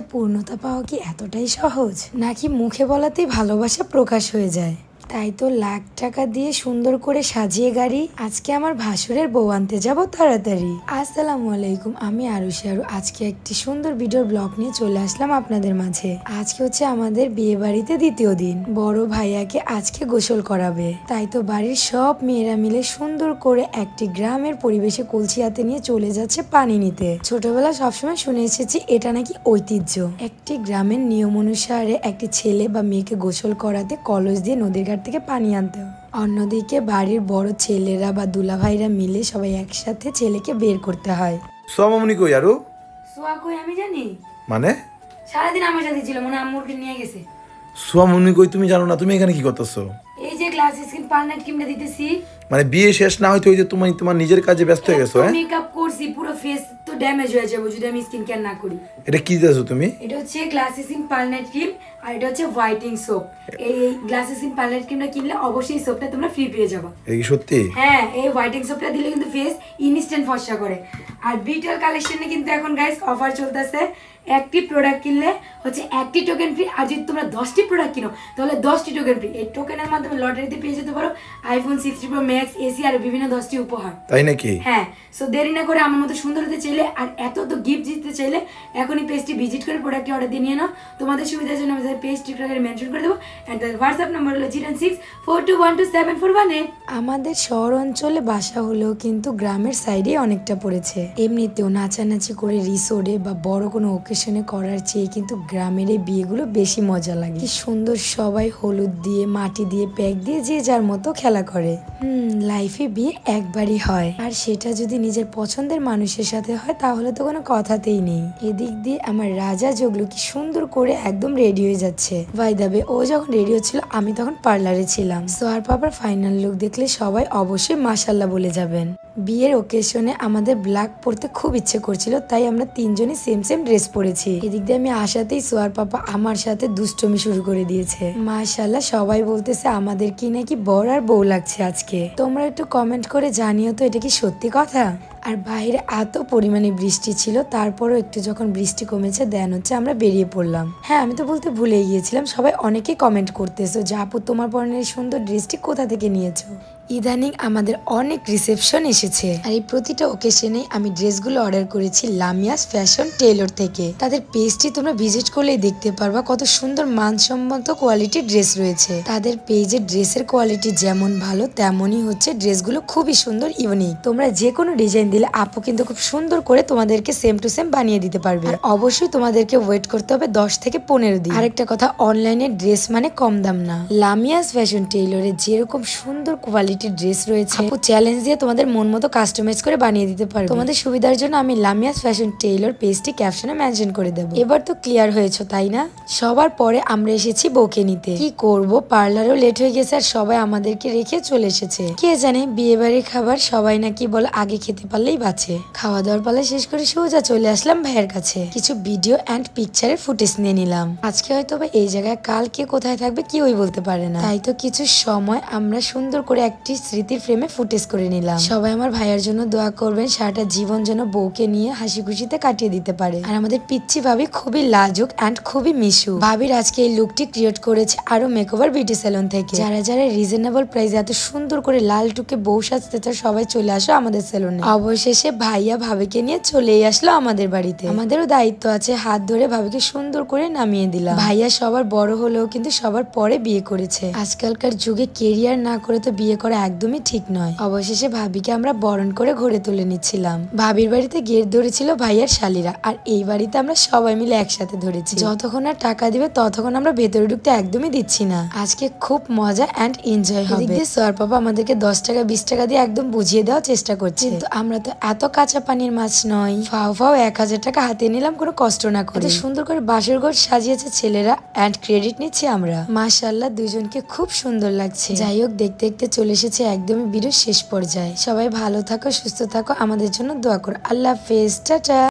ভালোবাসায় পূর্ণতা পাওয়া কি এতটাই সহজ, নাকি মুখে বলাতেই ভালোবাসা প্রকাশ হয়ে যায়? তাই তো লাখ টাকা দিয়ে সুন্দর করে সাজিয়ে গাড়ি আজকে আমার ভাসুরের বউ আনতে যাব তাড়াতাড়ি। আসসালামু আলাইকুম, আমি আরুষি আরু। আজকে একটি সুন্দর ভিডিওর ব্লগ নিয়ে চলে আসলাম আপনাদের মাঝে। আজকে হচ্ছে আমাদের বিয়ে বাড়িতে দ্বিতীয় দিন। বড় ভাইয়াকে আজকে গোসল করাবে, তাই তো বাড়ির সব মেয়েরা মিলে সুন্দর করে একটি গ্রামের পরিবেশে কলসি হাতে নিয়ে চলে যাচ্ছে পানি নিতে। ছোটবেলা সবসময় শুনে এসেছি এটা নাকি ঐতিহ্য। একটি গ্রামের নিয়ম অনুসারে একটি ছেলে বা মেয়েকে গোসল করাতে কলস দিয়ে নদীর ঘাট থেকে পানি আনতে হয়। অন্যদিকে বাড়ির বড় ছেলেরা বা দুলাভাইরা মিলে সবাই একসাথে ছেলেকে বের করতে হয়। সোয়ামনি কই আরো? সোয়া কই আমি জানি, মানে সারাদিন আমার সাথে ছিল, মনে আম্মুরকে নিয়ে গেছে। সোয়ামনি কই তুমি জানো না? তুমি এখানে কি করতেছো? এই যে গ্লাস স্কিন পার্লার কিনতে দিতেছি। মানে বিয়ে শেষ না হইতে হইতে তুমি তোমার নিজের কাজে ব্যস্ত হয়ে গেছো। হ্যাঁ, মেকআপ করছি, পুরো ফেস তো ড্যামেজ হয়ে যাবে যদি আমি স্কিন কেয়ার না করি। এটা কি দিতেছো তুমি? এটা হচ্ছে গ্লাস স্কিন পার্লার ক্রিম আর এটা হচ্ছে হোয়াইটিং সোপ। এই গ্লাস স্কিন পার্লার ক্রিমটা কিনলে অবশ্যই সোপটা তোমরা ফ্রি পেয়ে যাবে। এটা কি সত্যি? হ্যাঁ, এই হোয়াইটিং সোপটা দিলে কিন্তু ফেস ইনস্ট্যান্ট ফর্সা করে। আর বিটাল কালেকশনে কিন্তু এখন গাইস অফার চলতেছে। একটি প্রোডাক্ট কিনলে হচ্ছে একটি টোকেন ফ্রি, আর যদি তোমরা 10টি প্রোডাক্ট কিনো তাহলে 10টি টোকেন ফ্রি। এই টোকেনের মাধ্যমে লটারিতে পেয়ে যেতে পারো আইফোন 60 প্রো ম্যাক্স, এসি আর বিভিন্ন 10টি উপহার। তাই নাকি? হ্যাঁ, সো দেরি না করে আমার মতো সুন্দর হতে চাইলে আর এত তো গিফট জিততে চাইলে এখনই পেজটি ভিজিট করে প্রোডাক্টটি অর্ডার দিয়ে নিয়ে নাও। তোমাদের সুবিধার জন্য আমাদের পেজ টিকটকে মেনশন করে দেবো। এন্ড তাদের হোয়াটসঅ্যাপ নাম্বার হলো 06421274128। আমাদের শহর অঞ্চলে বাসা হলেও কিন্তু গ্রামের সাইডে অনেকটা পড়েছে। এমনিতেও নাচানাচি করে রিসোর্টে বা বড় কোনো ওকেশনে করার চেয়ে কিন্তু গ্রামের এই বিয়েগুলো বেশি মজা লাগে। কি সুন্দর, সবাই হলুদ দিয়ে মাটি দিয়ে প্যাক দিয়ে যে যার মতো খেলা করে। লাইফে বিয়ে একবারই হয়, আর সেটা যদি নিজের পছন্দের মানুষের সাথে হয় তাহলে তো কোনো কথাতেই নেই। এদিক দিয়ে আমার রাজা জগলু কি সুন্দর করে একদম রেডি হয়ে যাচ্ছে। বাই দ্য ওয়ে, ও যখন রেডি হচ্ছিল আমি তখন পার্লারে ছিলাম। সোয়ার পাপার ফাইনাল লুক দেখলে সবাই অবশ্যই মাশাল্লাহ বলে যাবেন। বিয়ের ওকেশনে আমাদের ব্ল্যাক পরতে খুব ইচ্ছে করছিল, তাই আমরা তিনজনই সেম সেম ড্রেস পরেছি। এদিক দিয়ে আমি আসাতেই সোয়ার পাপা আমার সাথে দুষ্টমি শুরু করে দিয়েছে। মাশাল্লাহ, সবাই বলতেছে আমাদের কি নাকি বর আর বউ লাগছে আজকে। তোমরা একটু কমেন্ট করে জানিও তো এটা কি সত্যি কথা। আর বাইরে এত পরিমাণে বৃষ্টি ছিল, তারপরও একটু যখন বৃষ্টি কমেছে দেন হচ্ছে আমরা বেরিয়ে পড়লাম। হ্যাঁ, আমি তো বলতে ভুলে গিয়েছিলাম, সবাই অনেকেই কমেন্ট করতেছো যে আপু তোমার পরনের সুন্দর ড্রেসটি কোথা থেকে নিয়েছো। ইদানিং আমাদের অনেক রিসেপশন এসেছে, আর এই প্রতিটা ওকেশনে আমি ড্রেসগুলো অর্ডার করেছি লামিয়াস ফ্যাশন টেইলর থেকে। তাদের পেজটি তোমরা ভিজিট করলেই দেখতে পারবা কত সুন্দর মানসম্মত কোয়ালিটির ড্রেস রয়েছে। তাদের পেজে ড্রেসের কোয়ালিটি যেমন ভালো তেমনই হচ্ছে ড্রেসগুলো খুবই সুন্দর, ইউনিক। তোমরা যে কোনো ডিজাইন দিলে আপু কিন্তু খুব সুন্দর করে তোমাদেরকে সেম টু সেম বানিয়ে দিতে পারবে। অবশ্যই তোমাদেরকে ওয়েট করতে হবে 10 থেকে 15 দিন। আরেকটা কথা, অনলাইনে ড্রেস মানে কম দাম না। লামিয়াস ফ্যাশন টেইলরে যেরকম সুন্দর কোয়ালিটি ড্রেস রয়েছে, আপু চ্যালেঞ্জ দিয়ে তোমাদের মন মতো কাস্টমাইজ করে বানিয়ে দিতে পারবে। তোমাদের সুবিধার জন্য আমি লামিয়াস ফ্যাশন টেইলর পেজটি ক্যাপশনে মেনশন করে দেবো। এবার তো ক্লিয়ার হয়েছে তাই না? সবার পরে আমরা এসেছি বউকে নিতে। কি করব, পার্লারও লেট হয়ে গেছে আর সবাই আমাদেরকে রেখে চলে এসেছে। কে জানে বিয়ে বাড়ির খাবার সবাই নাকি বলে আগে খেতে পারলেই বাঁচে। খাওয়া দাওয়ার পালা শেষ করে সোজা চলে আসলাম ভাইয়ের কাছে। কিছু ভিডিও এন্ড পিকচারের ফুটেজ নিয়ে নিলাম। আজকে হয়তো বা এই জায়গায়, কাল কে কোথায় থাকবে কেউই বলতে পারে না। তাই তো কিছু সময় আমরা সুন্দর করে একটি স্মৃতির ফ্রেমে ফুটেজ করে নিলাম। সবাই আমার ভাইয়ের জন্য দোয়া করবেন, সারাটা জীবন যেন বউকে নিয়ে হাসি খুশিতে কাটিয়ে দিতে পারে। আর আমাদের পিচ্চি ভাবি খুবই লাজুক এন্ড খুবই মিশু। ভাবির আজকে এই লুকটি ক্রিয়েট করেছে আরো মেকওভার বিউটি সেলুন থেকে। যারা যারা রিজনেবল প্রাইসে এত সুন্দর করে লাল টুকে বউ সাজতে চাও সবাই চলে আসো আমাদের সেলুনে। অবশেষে ভাইয়া ভাবিকে নিয়ে চলেই আসলো আমাদের বাড়িতে। আমাদেরও দায়িত্ব আছে, হাত ধরে ভাবিকে সুন্দর করে নামিয়ে দিলাম। ভাইয়া সবার বড় হলেও কিন্তু সবার পরে বিয়ে করেছে। আজকালকার যুগে কেরিয়ার না করে তো বিয়ে করা একদমই ঠিক নয়। অবশেষে ভাবিকে আমরা বরণ করে ঘরে তুলে নিচ্ছিলাম। ভাবির বাড়িতে গেট ধরেছিল ভাইয়ার শালীরা, আর এই বাড়িতে আমরা সবাই মিলে একসাথে ধরেছি। যতক্ষণ আর টাকা দিবে ততক্ষণ আমরা ভেতরে ঢুকতে একদমই দিচ্ছি না। আজকে খুব মজা এন্ড এনজয় হবে। সোয়ার পাপা আমাদেরকে 10 টাকা 20 টাকা দিয়ে একদম বুঝিয়ে দেওয়ার চেষ্টা করছে, কিন্তু আমরা তো এত কাঁচা পানির মাছ নই। ফাও ফাও 1000 টাকা হাতে নিলাম কোনো কষ্ট না করে। সুন্দর করে বাসর ঘর সাজিয়েছে ছেলেরা এন্ড ক্রেডিট নিচ্ছি আমরা। মাশাআল্লাহ, দুজনকে খুব সুন্দর লাগছে। যাই হোক, দেখতে দেখতে চলে এসেছে একদমই ভিডিও শেষ পর্যায়ে। সবাই ভালো থাকো, সুস্থ থাকো, আমাদের জন্য দোয়া করো। আল্লাহ হাফেজ, টাটা।